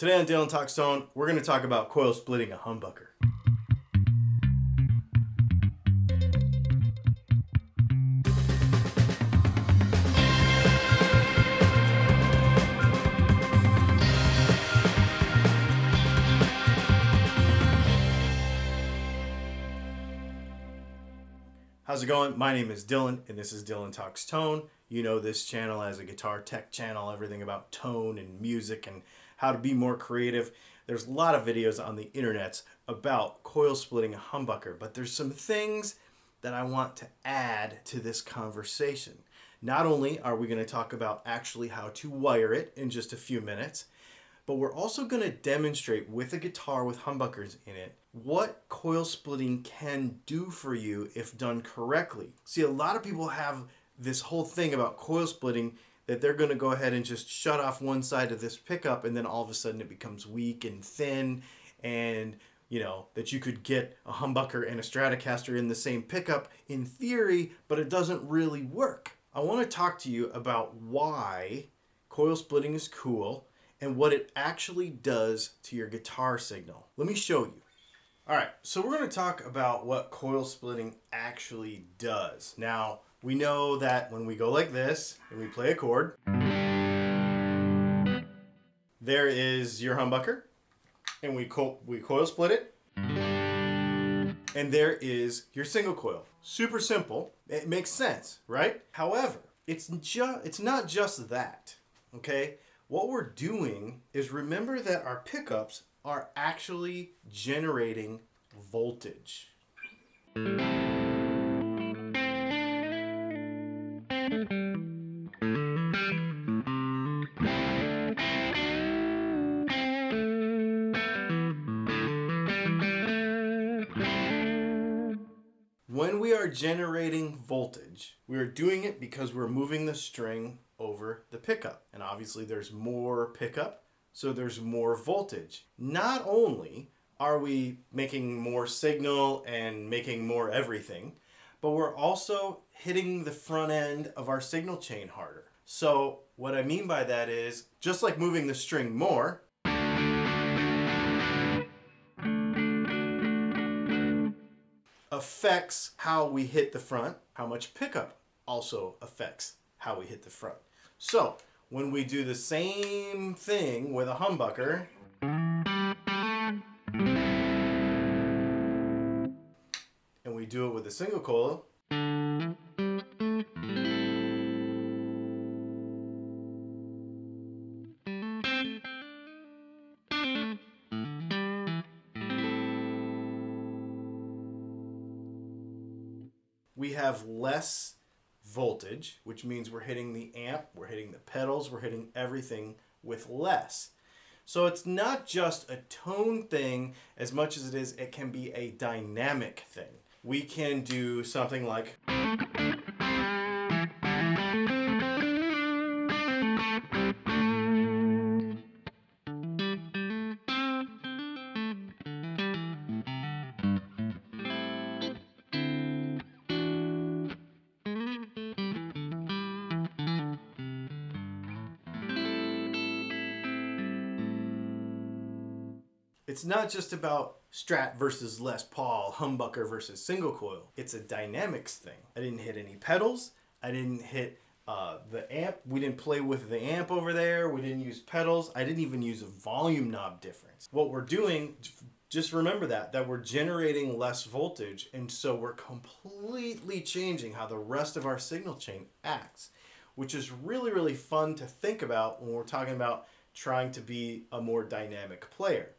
Today on Dylan Talks Tone, we're going to talk about coil splitting a humbucker. How's it going? My name is Dylan, and this is Dylan Talks Tone. You know this channel as a guitar tech channel, everything about tone and music and how to be more creative. There's a lot of videos on the internets about coil splitting a humbucker, but there's some things that I want to add to this conversation. Not only are we going to talk about actually how to wire it in just a few minutes, but we're also going to demonstrate with a guitar with humbuckers in it what coil splitting can do for you if done correctly. See, a lot of people have this whole thing about coil splitting that they're going to go ahead and just shut off one side of this pickup and then all of a sudden it becomes weak and thin, and you know that you could get a humbucker and a Stratocaster in the same pickup in theory, but it doesn't really work. I want to talk to you about why coil splitting is cool and what it actually does to your guitar signal. Let me show you. All right, so we're going to talk about what coil splitting actually does. Now, we know that when we go like this and we play a chord, there is your humbucker, and we coil split it, and there is your single coil. Super simple. It makes sense, right? However, it's not just that, okay? What we're doing is remember that our pickups are actually generating voltage. When we are generating voltage, we are doing it because we're moving the string over the pickup. And obviously there's more pickup, so there's more voltage. Not only are we making more signal and making more everything, but we're also hitting the front end of our signal chain harder. So what I mean by that is, just like moving the string more, affects how we hit the front, how much pickup also affects how we hit the front. So when we do the same thing with a humbucker, and we do it with a single coil, we have less voltage, which means we're hitting the amp, we're hitting the pedals, we're hitting everything with less. So it's not just a tone thing as much as it can be a dynamic thing. We can do something like, it's not just about Strat versus Les Paul, humbucker versus single coil. It's a dynamics thing. I didn't hit any pedals. I didn't hit the amp. We didn't play with the amp over there. We didn't use pedals. I didn't even use a volume knob difference. What we're doing, just remember that we're generating less voltage, and so we're completely changing how the rest of our signal chain acts, which is really, really fun to think about when we're talking about trying to be a more dynamic player.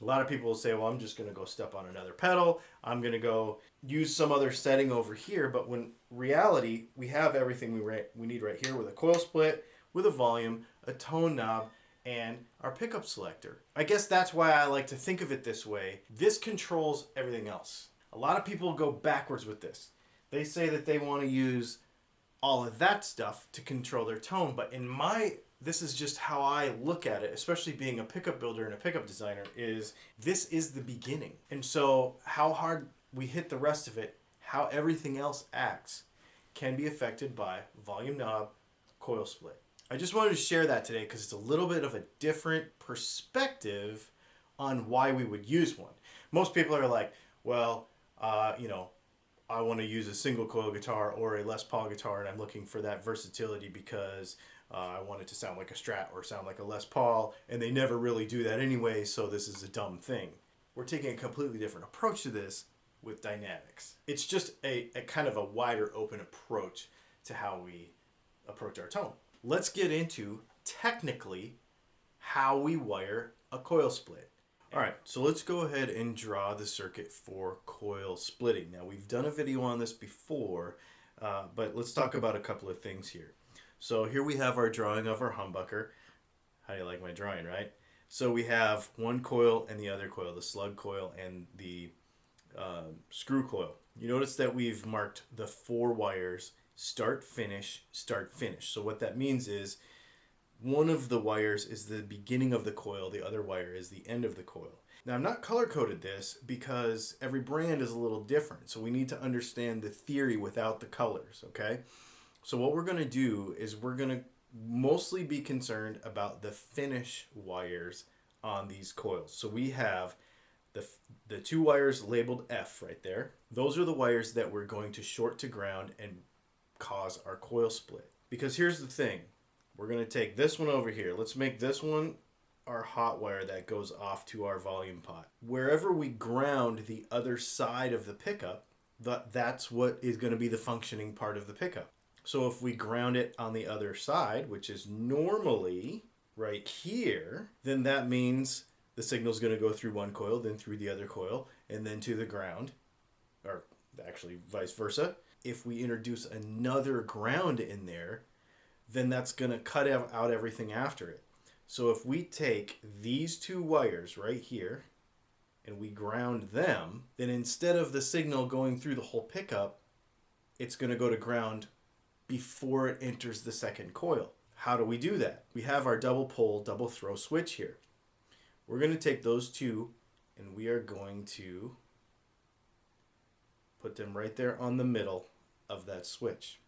A lot of people will say, well, I'm just going to go step on another pedal. I'm going to go use some other setting over here. But when reality, we have everything we need right here with a coil split, with a volume, a tone knob, and our pickup selector. I guess that's why I like to think of it this way. This controls everything else. A lot of people go backwards with this. They say that they want to use all of that stuff to control their tone. But this is just how I look at it, especially being a pickup builder and a pickup designer, is this is the beginning. And so how hard we hit the rest of it, how everything else acts, can be affected by volume knob, coil split. I just wanted to share that today because it's a little bit of a different perspective on why we would use one. Most people are like, well, you know, I want to use a single coil guitar or a Les Paul guitar, and I'm looking for that versatility because I want it to sound like a Strat or sound like a Les Paul, and they never really do that anyway, so this is a dumb thing. We're taking a completely different approach to this with dynamics. It's just a kind of a wider open approach to how we approach our tone. Let's get into technically how we wire a coil split. All right, so let's go ahead and draw the circuit for coil splitting. Now, we've done a video on this before, but let's talk about a couple of things here. So here we have our drawing of our humbucker. How do you like my drawing, right? So we have one coil and the other coil, the slug coil and the screw coil. You notice that we've marked the 4 wires, start, finish, start, finish. So what that means is one of the wires is the beginning of the coil, the other wire is the end of the coil. Now, I'm not color-coded this because every brand is a little different, so we need to understand the theory without the colors, okay? So what we're going to do is we're going to mostly be concerned about the finish wires on these coils. So we have the 2 wires labeled F right there. Those are the wires that we're going to short to ground and cause our coil split. Because here's the thing. We're going to take this one over here. Let's make this one our hot wire that goes off to our volume pot. Wherever we ground the other side of the pickup, that's what is going to be the functioning part of the pickup. So if we ground it on the other side, which is normally right here, then that means the signal is going to go through one coil, then through the other coil, and then to the ground, or actually vice versa. If we introduce another ground in there, then that's going to cut out everything after it. So if we take these 2 wires right here and we ground them, then instead of the signal going through the whole pickup, it's going to go to ground before it enters the second coil. How do we do that? We have our double pole, double throw switch here. We're going to take those 2 and we are going to put them right there on the middle of that switch.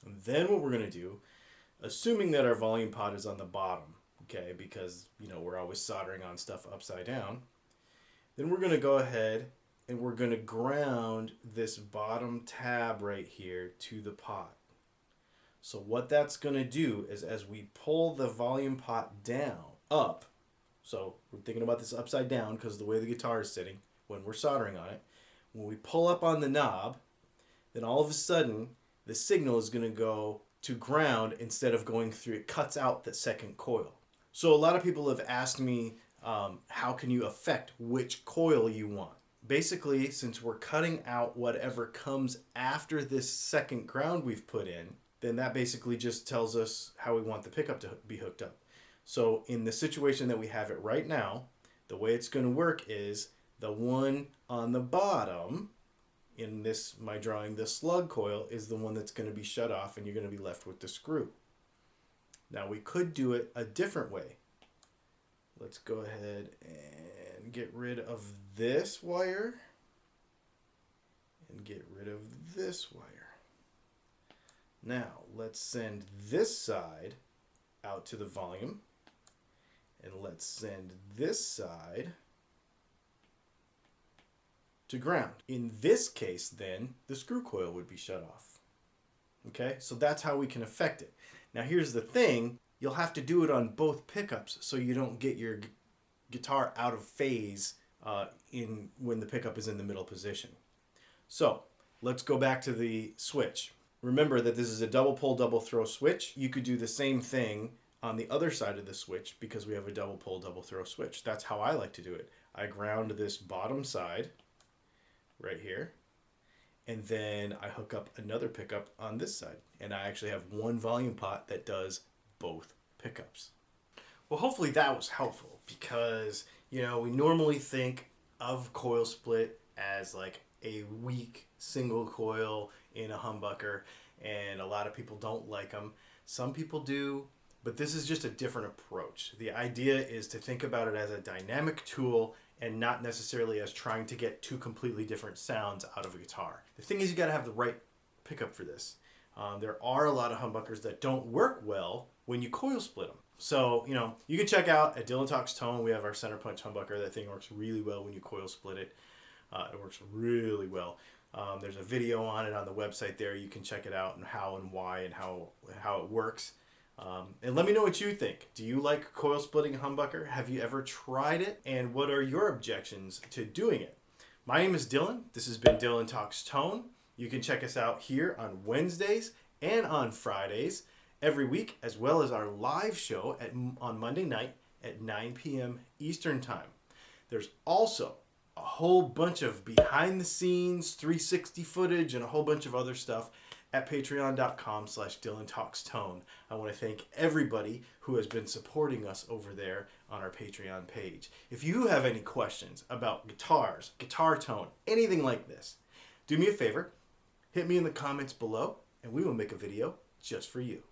And then what we're going to do, assuming that our volume pot is on the bottom, okay, because, you know, we're always soldering on stuff upside down, then we're going to go ahead and we're going to ground this bottom tab right here to the pot. So what that's going to do is as we pull the volume pot down, up, so we're thinking about this upside down because the way the guitar is sitting when we're soldering on it, when we pull up on the knob, then all of a sudden the signal is going to go to ground instead of going through. It cuts out the second coil. So a lot of people have asked me, how can you affect which coil you want? Basically, since we're cutting out whatever comes after this second ground we've put in, then that basically just tells us how we want the pickup to be hooked up. So in the situation that we have it right now, the way it's going to work is the one on the bottom, in this, my drawing, the slug coil, is the one that's going to be shut off and you're going to be left with the screw. Now we could do it a different way. Let's go ahead and get rid of this wire and get rid of this wire. Now let's send this side out to the volume and let's send this side to ground. In this case, then, the screw coil would be shut off. Okay, so that's how we can affect it. Now here's the thing, you'll have to do it on both pickups so you don't get your guitar out of phase when the pickup is in the middle position. So let's go back to the switch. Remember that this is a double pull, double throw switch. You could do the same thing on the other side of the switch because we have a double pull, double throw switch. That's how I like to do it. I ground this bottom side right here, and then I hook up another pickup on this side, and I actually have one volume pot that does both pickups. Well, hopefully that was helpful because, you know, we normally think of coil split as like a weak single coil in a humbucker, and a lot of people don't like them. Some people do, but this is just a different approach. The idea is to think about it as a dynamic tool and not necessarily as trying to get 2 completely different sounds out of a guitar. The thing is, you got to have the right pickup for this. There are a lot of humbuckers that don't work well when you coil split them. So, you know, you can check out at Dylan Talks Tone, we have our center punch humbucker. That thing works really well when you coil split it. It works really well. There's a video on it on the website there. You can check it out and how and why and how it works. And let me know what you think. Do you like coil splitting humbucker? Have you ever tried it? And what are your objections to doing it? My name is Dylan. This has been Dylan Talks Tone. You can check us out here on Wednesdays and on Fridays every week, as well as our live show on Monday night at 9 p.m. Eastern Time. There's also a whole bunch of behind the scenes 360 footage and a whole bunch of other stuff at patreon.com/DylanTalksTone. I want to thank everybody who has been supporting us over there on our Patreon page. If you have any questions about guitars, guitar tone, anything like this, do me a favor, hit me in the comments below and we will make a video just for you.